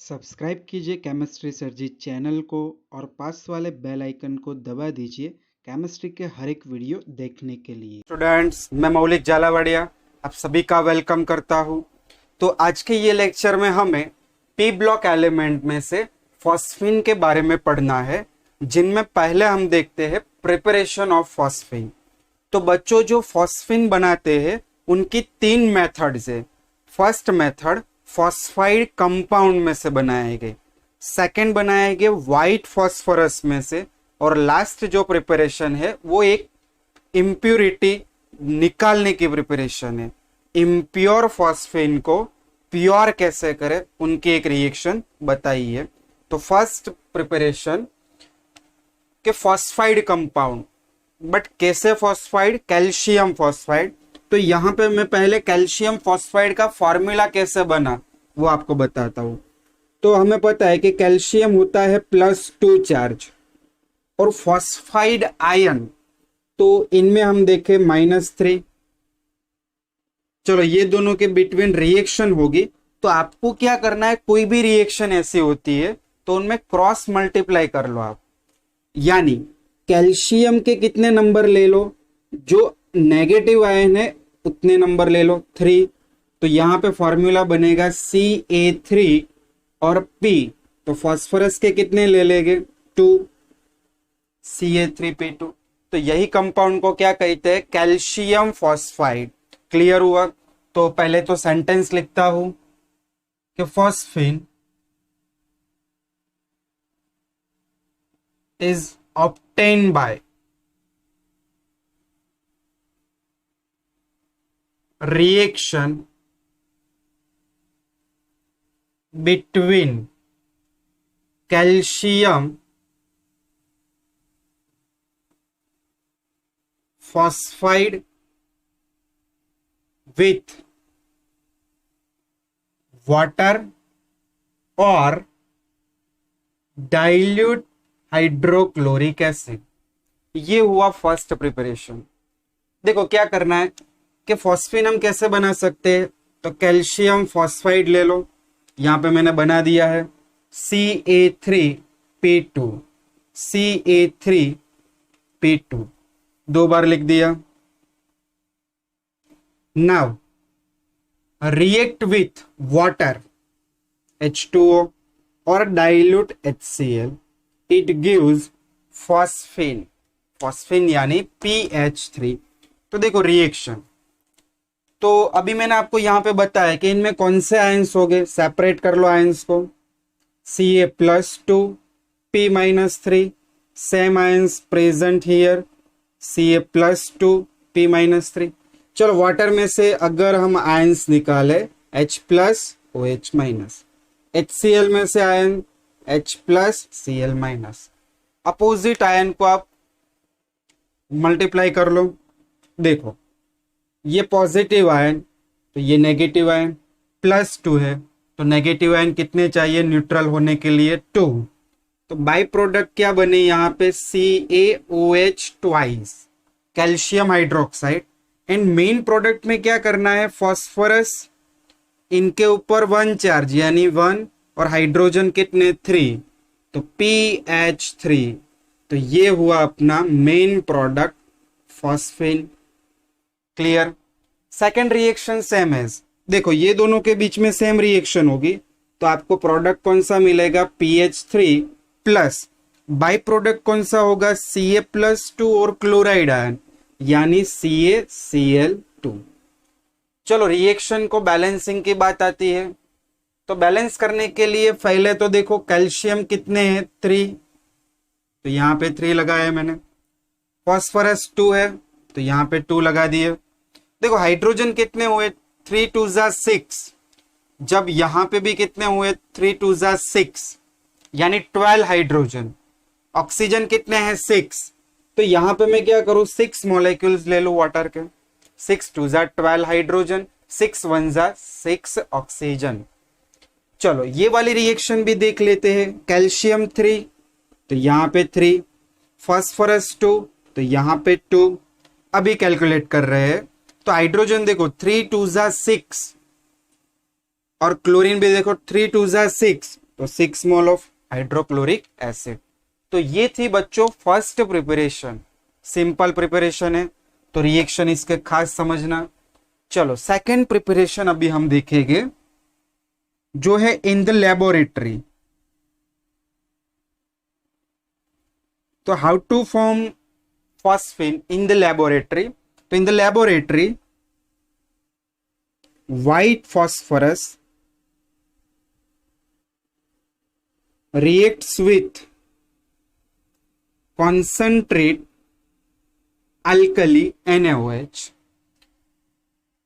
Subscribe कीजिए chemistry sir जी channel को और पास वाले बेल आइकन को दबा दीजिए केमिस्ट्री के हर एक वीडियो देखने के लिए। स्टूडेंट्स, मैं मौलिक जालावाड़िया आप सभी का वेलकम करता हूं। तो आज के ये लेक्चर में हमें पी ब्लॉक एलिमेंट में से फॉस्फीन के बारे में पढ़ना है, जिनमें पहले हम देखते हैं प्रिपरेशन ऑफ फॉस्फीन। तो बच्चों, जो फॉस्फीन बनाते हैं उनकी तीन मेथड्स है। फर्स्ट मेथड फॉस्फाइड कंपाउंड में से बनाए गए, सेकंड बनाए गए व्हाइट फॉस्फोरस में से, और लास्ट जो प्रिपरेशन है वो एक इम्प्योरिटी निकालने की प्रिपरेशन है। इम्प्योर फॉस्फीन को प्योर कैसे करें उनकी एक रिएक्शन बताइए। तो फर्स्ट प्रिपरेशन के फॉस्फाइड कंपाउंड, बट कैसे फॉस्फाइड? Calcium phosphide. तो यहां पे मैं पहले कैल्शियम फॉस्फाइड का फॉर्मूला कैसे बना वो आपको बताता हूं। तो हमें पता है कि कैल्शियम होता है +2 चार्ज और फॉस्फाइड आयन, तो इनमें हम देखें -3। चलो, ये दोनों के बिटवीन रिएक्शन होगी। तो आपको क्या करना है, कोई भी रिएक्शन ऐसी होती है तो उनमें क्रॉस मल्टीप्लाई कर लो आप। यानी कैल्शियम के कितने नंबर ले लो, जो नेगेटिव आयन है उतने नंबर ले लो, 3। तो यहां पे फॉर्मूला बनेगा Ca3 और P। तो फास्फोरस के कितने ले लेंगे, 2, Ca3P2। तो यही कंपाउंड को क्या कहते हैं, कैल्शियम फॉस्फाइड। क्लियर हुआ? तो पहले तो सेंटेंस लिखता हूं कि phosphine is obtained by reaction between calcium phosphide with water or dilute hydrochloric acid. ये हुआ फर्स्ट प्रिपरेशन। देखो क्या करना है कि फॉस्फीन हम कैसे बना सकते हैं। तो कैल्शियम फॉस्फाइड ले लो, यहां पे मैंने बना दिया है Ca3P2, Ca3P2 दो बार लिख दिया। Now react with water H2O और dilute HCl, it gives phosphine. Phosphine यानी PH3। तो देखो रिएक्शन, तो अभी मैंने आपको यहां पे बताया कि इनमें कौन से आयंस हो गए, सेपरेट कर लो आयंस को। Ca+2 P-3, same ions present here, Ca+2 P-3। चलो, वाटर में से अगर हम आयंस निकाले H+OH-, HCl में से आयन H+Cl-। अपोजिट आयन को आप मल्टीप्लाई कर लो। देखो, ये पॉजिटिव आयन तो ये नेगेटिव आयन, +2 है तो नेगेटिव आयन कितने चाहिए न्यूट्रल होने के लिए, 2। तो बाई प्रोडक्ट क्या बने यहाँ पे, CaOH twice, calcium hydroxide. And main product में क्या करना है, फॉस्फोरस, इनके ऊपर 1 चार्ज यानी 1, और हाइड्रोजन कितने, 3, तो PH3। तो ये हुआ अपना main product phosphine. Clear? Second reaction same है। देखो, ये दोनों के बीच में सेम रिएक्शन होगी तो आपको प्रोडक्ट कौन सा मिलेगा, PH3 प्लस बाई प्रोडक्ट कौन सा होगा, Ca+2 और क्लोराइड आयन यानी CaCl2। चलो, रिएक्शन को बैलेंसिंग की बात आती है। तो बैलेंस करने के लिए पहले तो देखो कैल्शियम कितने हैं, 3, तो यहां पे 3 लगाया मैंने। फॉस्फोरस 2 है तो यहां पे 2 लगा दिए। देखो हाइड्रोजन कितने हुए, 3 2 6, जब यहां पे भी कितने हुए, 3 2 6 यानी 12 हाइड्रोजन। ऑक्सीजन कितने हैं, 6, तो यहां पे मैं क्या करूं, 6 मॉलिक्यूल्स ले लो वाटर के, 6 2 12 हाइड्रोजन, 6 1 6 ऑक्सीजन। चलो, ये वाली रिएक्शन भी देख लेते हैं। कैल्शियम 3 तो यहां पे 3, फास्फोरस 2 तो यहां पे 2। अभी कैलकुलेट कर रहे हैं तो हाइड्रोजन देखो 3 2 6 और क्लोरीन भी देखो 3 2 6, तो 6 मोल ऑफ हाइड्रोक्लोरिक एसिड। तो ये थी बच्चों फर्स्ट प्रिपरेशन, सिंपल प्रिपरेशन है, तो रिएक्शन इसके खास समझना। चलो सेकंड प्रिपरेशन अभी हम देखेंगे, जो है इन द लेबोरेटरी। तो how to form phosphine in the laboratory. तो in the laboratory white phosphorus reacts with concentrate alkali NaOH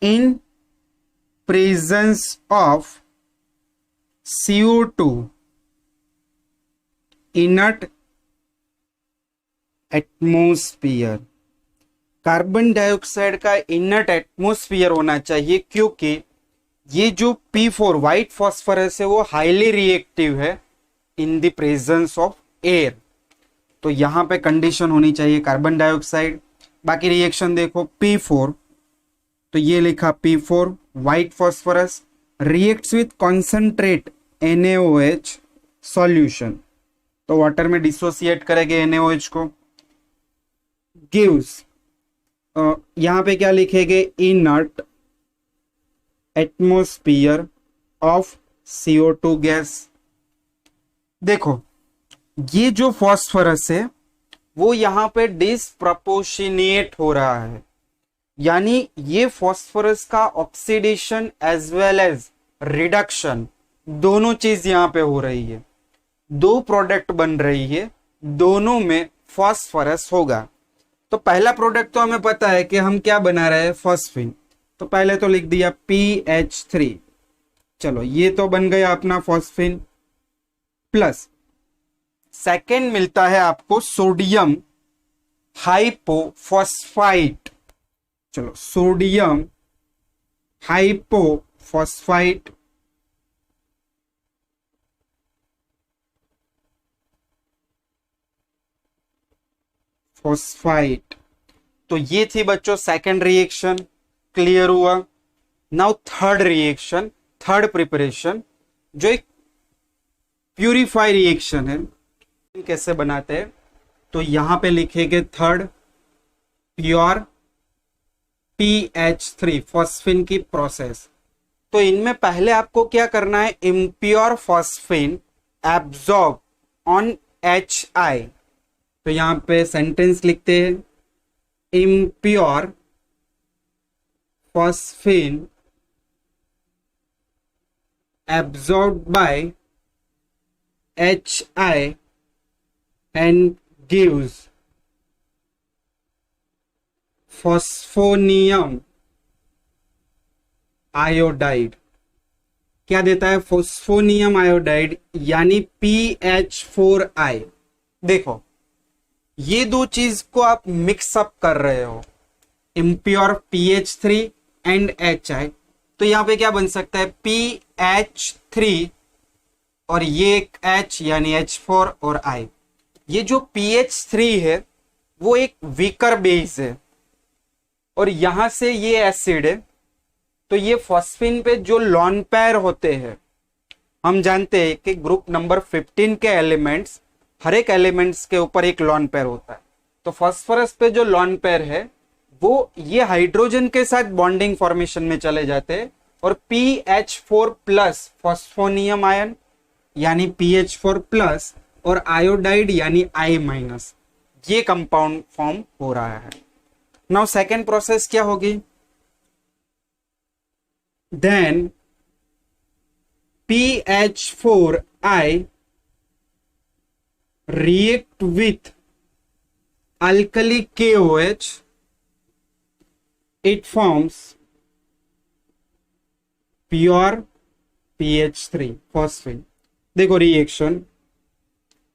in presence of CO2 inert atmosphere. Carbon dioxide का इनर्ट एटमोस्फियर होना चाहिए, क्योंकि ये जो P4 व्हाइट फॉस्फोरस है वो हाईली रिएक्टिव है in the presence of air. तो यहां पे कंडीशन होनी चाहिए कार्बन डाइऑक्साइड। बाकी रिएक्शन देखो P4, तो ये लिखा P4 white phosphorus reacts with concentrate NaOH solution, तो वाटर में डिसोसिएट करेंगे NaOH को, गिव्स यहां पे क्या लिखेंगे inert atmosphere of CO2 gas. देखो ये जो फॉस्फोरस है वो यहां पे डिसप्रपोर्शनेट हो रहा है, यानी ये फॉस्फोरस का oxidation as well as reduction दोनों चीज यहां पे हो रही है, दो प्रोडक्ट बन रही है, दोनों में फॉस्फोरस होगा। तो पहला प्रोडक्ट तो हमें पता है कि हम क्या बना रहे हैं, फॉस्फिन, तो पहले तो लिख दिया PH3। चलो ये तो बन गया अपना फॉस्फिन, प्लस सेकेंड मिलता है आपको सोडियम हाइपोफॉस्फाइट। चलो सोडियम हाइपोफॉस्फाइट, फॉस्फाइट। तो ये थी बच्चों सेकेंड रिएक्शन, क्लियर हुआ। Now third reaction, third preparation, जो एक प्यूरिफाई रिएक्शन है। कैसे बनाते हैं, तो यहां पे लिखेंगे थर्ड प्योर PH3 फॉस्फिन की प्रोसेस। तो इनमें पहले आपको क्या करना है, impure phosphine absorb on HI। तो यहां पे सेंटेंस लिखते हैं impure phosphine absorb by HI and gives phosphonium iodide. क्या देता है, फोस्फोनियम आयोडाइड, यानी PH4I। देखो ये दो चीज को आप मिक्सअप कर रहे हो, इम्प्योर PH3 एंड HI। तो यहां पे क्या बन सकता है, PH3 और ये एक H यानी H4 और I। ये जो PH3 है वो एक वीकर बेस है और यहां से ये एसिड है। तो ये फॉस्फिन पे जो लॉन पेयर होते हैं, हम जानते हैं कि ग्रुप नंबर 15 के एलिमेंट्स, हर एक एलिमेंट्स के ऊपर एक लॉन पेयर होता है। तो फॉस्फोरस पे जो लॉन पेयर है वो ये हाइड्रोजन के साथ बॉन्डिंग फॉर्मेशन में चले जाते हैं और PH4 प्लस फॉस्फोनियम आयन यानी PH4 प्लस और आयोडाइड यानी I माइनस, ये कंपाउंड फॉर्म हो रहा है। नाउ सेकेंड प्रोसेस क्या होगी, then PH4I react with alkali KOH, it forms pure PH3 phosphine. देखो रिएक्शन,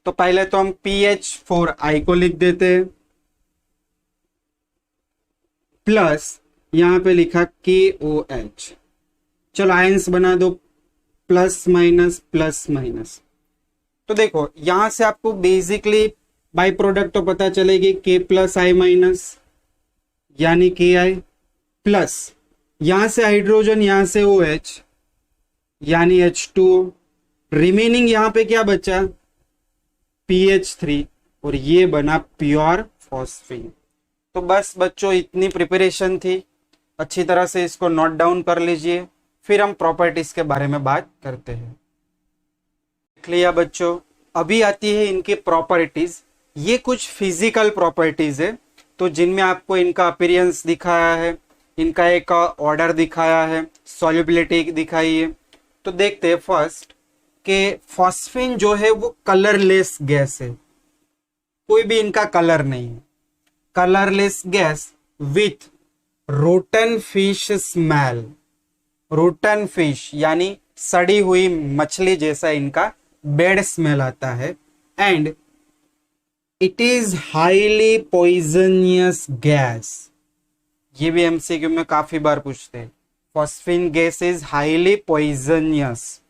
तो पहले तो हम PH4I को लिख देते हैं, प्लस यहां पे लिखा KOH। चलो आयंस बना दो, प्लस माइनस प्लस माइनस। तो देखो यहां से आपको बेसिकली बाई प्रोडक्ट तो पता चलेगी K प्लस I माइनस यानी KI, प्लस यहां से हाइड्रोजन, यहां से OH यानी H2O, रिमेनिंग यहाँ पे क्या बचा, PH3, और ये बना प्योर फॉस्फीन। तो बस बच्चों इतनी प्रिपरेशन थी, अच्छी तरह से इसको नोट डाउन कर लीजिए, फिर हम प्रॉपर्टीज के बारे में बात करते हैं। देख लिया बच्चों, अभी आती है इनकी प्रॉपर्टीज। ये कुछ फिजिकल प्रॉपर्टीज है, तो जिनमें आपको इनका अपीयरेंस दिखाया है, इनका एक ऑर्डर दिखाया है, सॉल्युबिलिटी दिखाई है। तो देखते हैं फर्स्ट कि फॉस्फीन जो है वो कलरलेस गैस है, कोई भी इनका कलर नहीं है, colourless gas with rotten fish smell. Rotten fish यानी सड़ी हुई मछली जैसा इनका बैड स्मेल आता है। And it is highly poisonous gas, ये भी एमसीक्यू में काफी बार पूछते हैं। Phosphine gas is highly poisonous.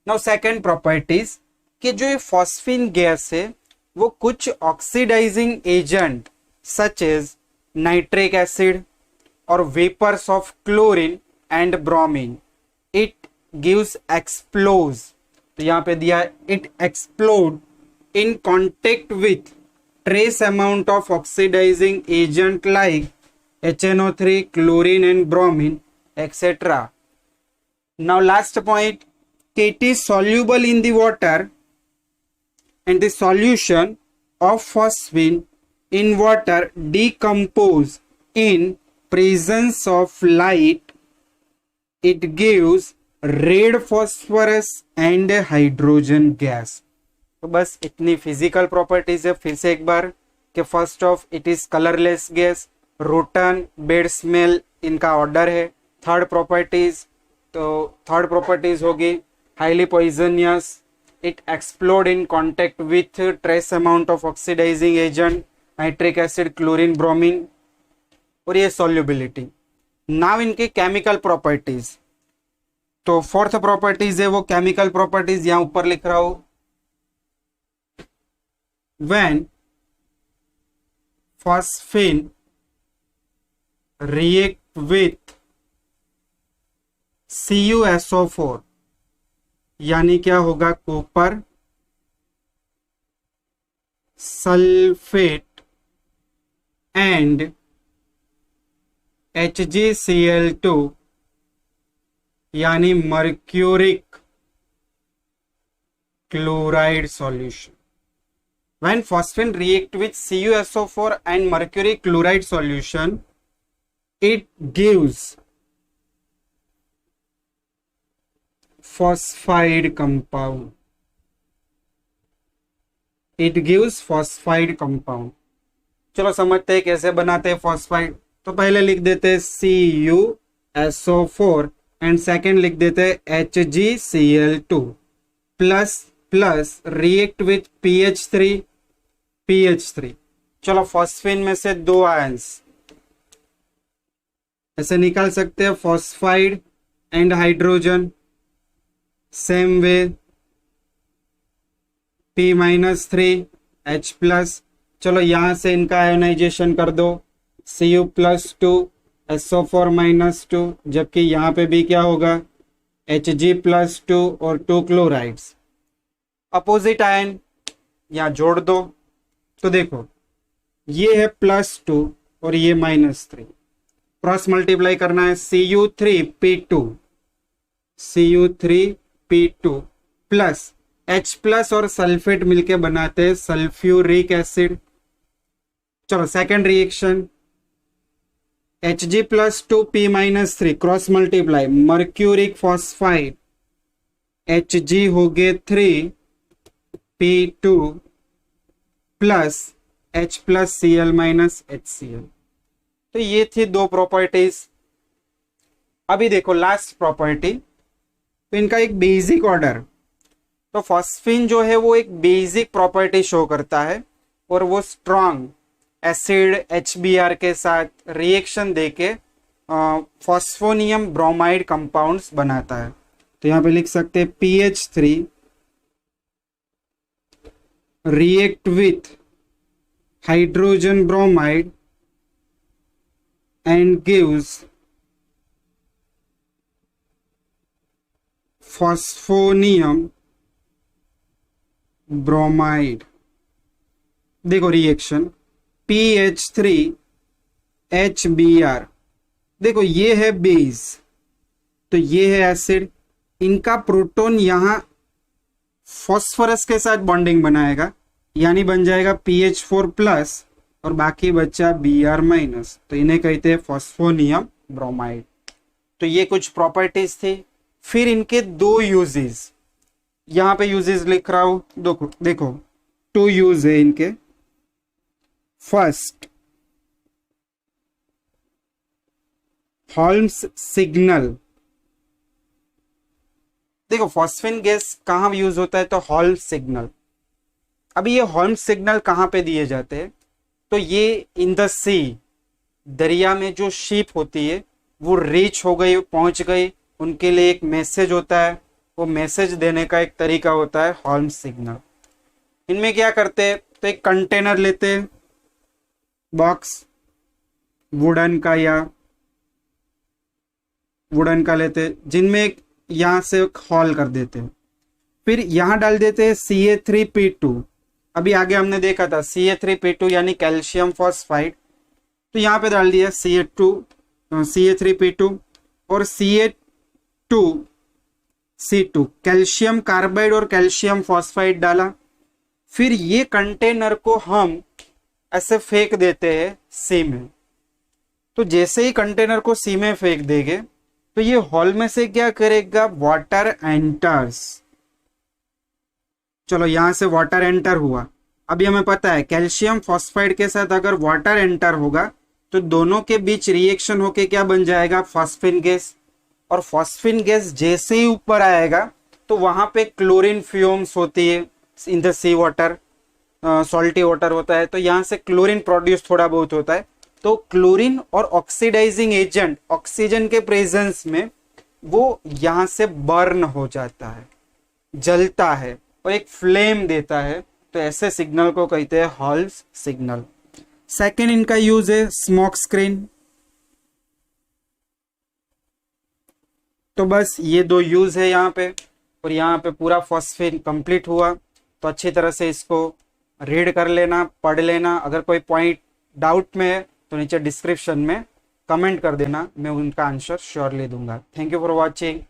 Now second properties कि जो ये फॉस्फीन गैस है वो कुछ oxidising agent such as nitric acid और vapours of chlorine and bromine, it gives explodes. तो यहां पे दिया it explode in contact with trace amount of oxidizing agent like HNO3, chlorine and bromine, etc. Now last point, it is soluble in the water and the solution of phosphine in water decompose in presence of light. It gives red phosphorus and hydrogen gas. तो बस इतनी physical properties है। फिर से एक बार कि first of it is colourless gas, rotten, bad smell इनका ऑर्डर है। थर्ड प्रॉपर्टीज, तो थर्ड प्रॉपर्टीज होगी highly poisonous, it explode in contact with trace amount of oxidising agent nitric acid, chlorine, bromine, और ये सॉल्युबिलिटी। नाउ इनके chemical properties, तो fourth properties है वो केमिकल प्रॉपर्टीज, यहां ऊपर लिख रहा हूं। When phosphine react with CuSO4 यानी क्या होगा, कॉपर सल्फेट एंड HgCl2 यानी mercuric chloride solution. When phosphine react with CuSO4 and mercury chloride solution, it gives phosphide compound. It gives phosphide compound. चलो समझते हैं कैसे बनाते हैं फॉस्फाइड। तो पहले लिख देते हैं CuSO4 एंड सेकेंड लिख देते हैं HgCl2 plus plus react with PH3। चलो फॉस्फीन में से दो आयंस ऐसे निकाल सकते हैं, phosphide and hydrogen. Same way P-3H+। चलो यहां से इनका आयोनाइजेशन कर दो, Cu+2 SO4-2, जबकि यहां पे भी क्या होगा, Hg+2 और 2 क्लोराइड्स। अपोजिट आयन यहां जोड़ दो, तो देखो ये है +2 और ये -3, क्रॉस मल्टीप्लाई करना है, Cu3P2 प्लस H+ और सल्फेट मिलके बनाते हैं सल्फ्यूरिक एसिड। चलो second reaction, Hg+2P-3 cross multiply, mercuric phosphide, Hg हो गए 3P2 प्लस H+Cl-HCl। तो ये थी दो प्रॉपर्टीज। अभी देखो लास्ट प्रॉपर्टी, तो इनका एक बेसिक ऑर्डर। तो फॉस्फीन जो है वो एक बेसिक प्रॉपर्टी शो करता है और वो स्ट्रॉन्ग एसिड HBr के साथ रिएक्शन देके फॉस्फोनियम ब्रोमाइड कंपाउंड्स बनाता है। तो यहां पे लिख सकते हैं PH3 react with hydrogen bromide and gives phosphonium bromide. देखो रिएक्शन PH3HBr, देखो ये है बेस, तो ये है एसिड। इनका प्रोटॉन यहां फॉस्फोरस के साथ बॉन्डिंग बनाएगा, यानी बन जाएगा PH4+ और बाकी बच्चा Br-, तो इन्हें कहते हैं फॉस्फोनियम ब्रोमाइड। तो ये कुछ प्रॉपर्टीज थी। फिर इनके दो यूजेस, यहां पे यूजेस लिख रहा हूं, देखो देखो 2 यूज है इनके। First, Holmes signal. देखो फॉस्फेन गैस कहां यूज होता है, तो हॉल्म्स सिग्नल। अभी ये हॉल्म्स सिग्नल कहां पे दिए जाते हैं, तो ये इन द सी, दरिया में जो शिप होती है वो रीच हो गई, पहुंच गई, उनके लिए एक मैसेज होता है, वो मैसेज देने का एक तरीका होता है हॉल्म्स सिग्नल। इनमें क्या करते हैं, तो एक कंटेनर लेते हैं, बॉक्स वुडन का या वुडन का लेते हैं, जिनमें एक यहां से हॉल कर देते हैं, फिर यहां डाल देते हैं Ca3P2। अभी आगे हमने देखा था Ca3P2 यानी कैल्शियम फॉस्फाइड, तो यहां पे डाल दिया Ca3P2 और Ca2C2, कैल्शियम कार्बाइड और कैल्शियम फॉस्फाइड डाला। फिर ये कंटेनर को हम ऐसे फेंक देते हैं सी में। तो जैसे ही कंटेनर को सी में फेंक देंगे तो ये हॉल में से क्या करेगा, वाटर एंटर्स। चलो यहां से वाटर एंटर हुआ। अभी हमें पता है कैल्शियम फॉस्फाइड के साथ अगर वाटर एंटर होगा तो दोनों के बीच रिएक्शन होके क्या बन जाएगा, फॉस्फिन गैस। और फॉस्फिन गैस जैसे ही ऊपर आएगा तो वहां पे क्लोरीन फ्यूम्स होती है in the sea water, salty water होता है, तो यहां से क्लोरीन प्रोड्यूस थोड़ा बहुत होता है। तो क्लोरीन और ऑक्सीडाइजिंग एजेंट ऑक्सीजन के प्रेजेंस में वो यहां से बर्न हो जाता है, जलता है और एक फ्लेम देता है। तो ऐसे सिग्नल को कहते हैं हॉल्म्स सिग्नल। सेकेंड इनका यूज है स्मोक स्क्रीन। तो बस ये 2 यूज है यहाँ पे, और यहाँ पे पूरा फॉस्फेन कंप्लीट हुआ। तो अच्छी तरह से इसको रीड कर लेना, पढ़ लेना। अगर कोई पॉइंट डाउट में है तो नीचे डिस्क्रिप्शन में कमेंट कर देना, मैं उनका आंसर श्योरली दूंगा। Thank you for watching.